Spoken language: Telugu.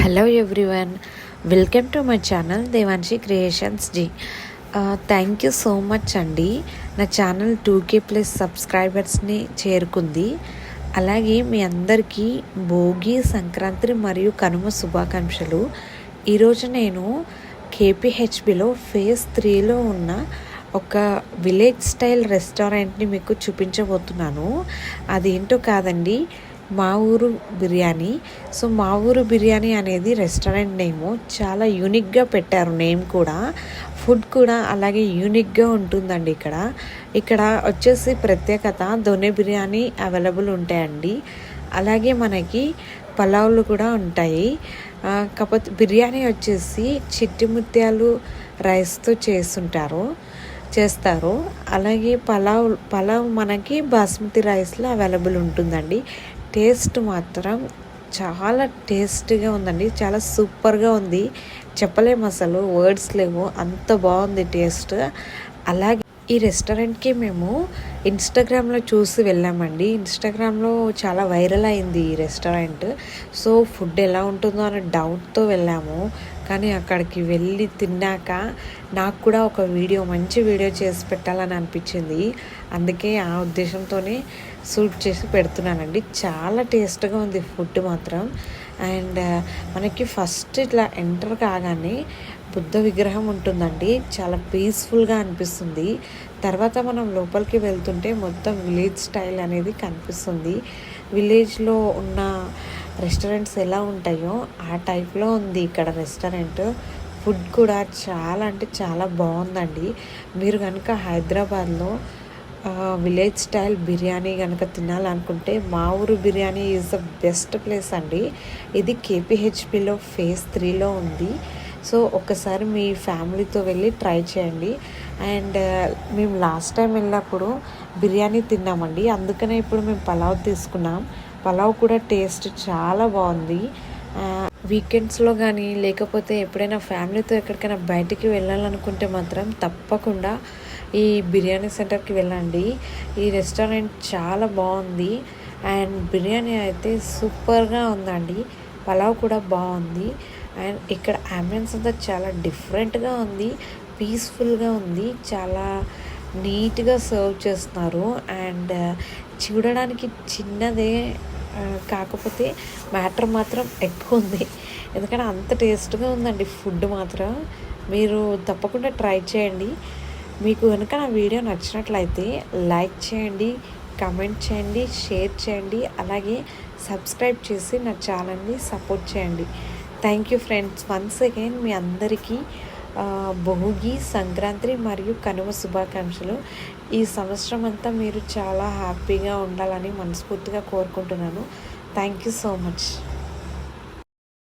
Hello everyone, welcome to my channel Devanshi creations ji. Thank you so much అండి. నా ఛానల్ 2K+ సబ్స్క్రైబర్స్ని చేరుకుంది. అలాగే మీ అందరికీ భోగి, సంక్రాంతి మరియు కనుమ శుభాకాంక్షలు. ఈరోజు నేను KPHBలో ఫేజ్ 3లో ఉన్న ఒక విలేజ్ స్టైల్ రెస్టారెంట్ని మీకు చూపించబోతున్నాను. అదేంటో కాదండి, మా ఊరు బిర్యానీ. సో మా ఊరు బిర్యానీ అనేది రెస్టారెంట్ నేము. చాలా యూనిక్గా పెట్టారు నేమ్ కూడా, ఫుడ్ కూడా అలాగే యూనిక్గా ఉంటుందండి. ఇక్కడ వచ్చేసి ప్రత్యేకత దొనె బిర్యానీ అవైలబుల్ ఉంటాయండి. అలాగే మనకి పలావులు కూడా ఉంటాయి. కాకపోతే బిర్యానీ వచ్చేసి చిట్టి ముత్యాలు రైస్తో చేస్తారు. అలాగే పలావ్ మనకి బాస్మతి రైస్లో అవైలబుల్ ఉంటుందండి. టేస్ట్ మాత్రం చాలా టేస్టీగా ఉందండి. చాలా సూపర్గా ఉంది, చెప్పలేము, అసలు వర్డ్స్ లేవు, అంత బాగుంది టేస్ట్. అలాగే ఈ రెస్టారెంట్కి మేము ఇన్స్టాగ్రామ్లో చూసి వెళ్ళామండి. ఇన్స్టాగ్రామ్లో చాలా వైరల్ అయింది ఈ రెస్టారెంట్. సో ఫుడ్ ఎలా ఉంటుందో అనే డౌట్తో వెళ్ళాము. కానీ అక్కడికి వెళ్ళి తిన్నాక నాకు కూడా ఒక మంచి వీడియో చేసి పెట్టాలని అనిపించింది. అందుకే ఆ ఉద్దేశంతోనే షూట్ చేసి పెడుతున్నానండి. చాలా టేస్ట్గా ఉంది ఫుడ్ మాత్రం. అండ్ మనకి ఫస్ట్ ఇట్లా ఎంటర్ కాగానే బుద్ధ విగ్రహం ఉంటుందండి. చాలా పీస్ఫుల్గా అనిపిస్తుంది. తర్వాత మనం లోపలికి వెళ్తుంటే మొత్తం విలేజ్ స్టైల్ అనేది కనిపిస్తుంది. విలేజ్లో ఉన్న రెస్టారెంట్స్ ఎలా ఉంటాయో ఆ టైప్లో ఉంది ఇక్కడ రెస్టారెంట్. ఫుడ్ కూడా చాలా అంటే చాలా బాగుందండి. మీరు కనుక హైదరాబాద్లో విలేజ్ స్టైల్ బిర్యానీ కనుక తినాలనుకుంటే మా ఊరు biryani is the best place అండి. ఇది KPHBలో ఫేజ్ 3లో ఉంది. సో ఒక్కసారి మీ ఫ్యామిలీతో వెళ్ళి ట్రై చేయండి. అండ్ మేము లాస్ట్ టైం వెళ్ళినప్పుడు బిర్యానీ తిన్నామండి, అందుకనే ఇప్పుడు మేము పలావ్ తీసుకున్నాం. పలావ్ కూడా టేస్ట్ చాలా బాగుంది. వీకెండ్స్లో కానీ లేకపోతే ఎప్పుడైనా ఫ్యామిలీతో ఎక్కడికైనా బయటికి వెళ్ళాలనుకుంటే మాత్రం తప్పకుండా ఈ బిర్యానీ సెంటర్కి వెళ్ళండి. ఈ రెస్టారెంట్ చాలా బాగుంది. అండ్ బిర్యానీ అయితే సూపర్గా ఉందండి. పలావ్ కూడా బాగుంది. అండ్ ఇక్కడ అంబియన్స్ అంతా చాలా డిఫరెంట్గా ఉంది, పీస్ఫుల్గా ఉంది, చాలా నీట్గా సర్వ్ చేస్తున్నారు. అండ్ చూడడానికి చిన్నదే, కాకపోతే మ్యాటర్ మాత్రం ఎక్కువ ఉంది. ఎందుకంటే అంత టేస్ట్గా ఉందండి ఫుడ్ మాత్రం. మీరు తప్పకుండా ట్రై చేయండి. మీకు కనుక నా వీడియో నచ్చినట్లయితే లైక్ చేయండి, కమెంట్ చేయండి, షేర్ చేయండి, అలాగే సబ్స్క్రైబ్ చేసి నా ఛానల్ని సపోర్ట్ చేయండి. Thank you friends. Once again మీ అందరికీ భోగి, సంక్రాంతి మరియు కనుమ శుభాకాంక్షలు. ఈ సంవత్సరం అంతా మీరు చాలా హ్యాపీగా ఉండాలని మనస్ఫూర్తిగా కోరుకుంటున్నాను. Thank you so much.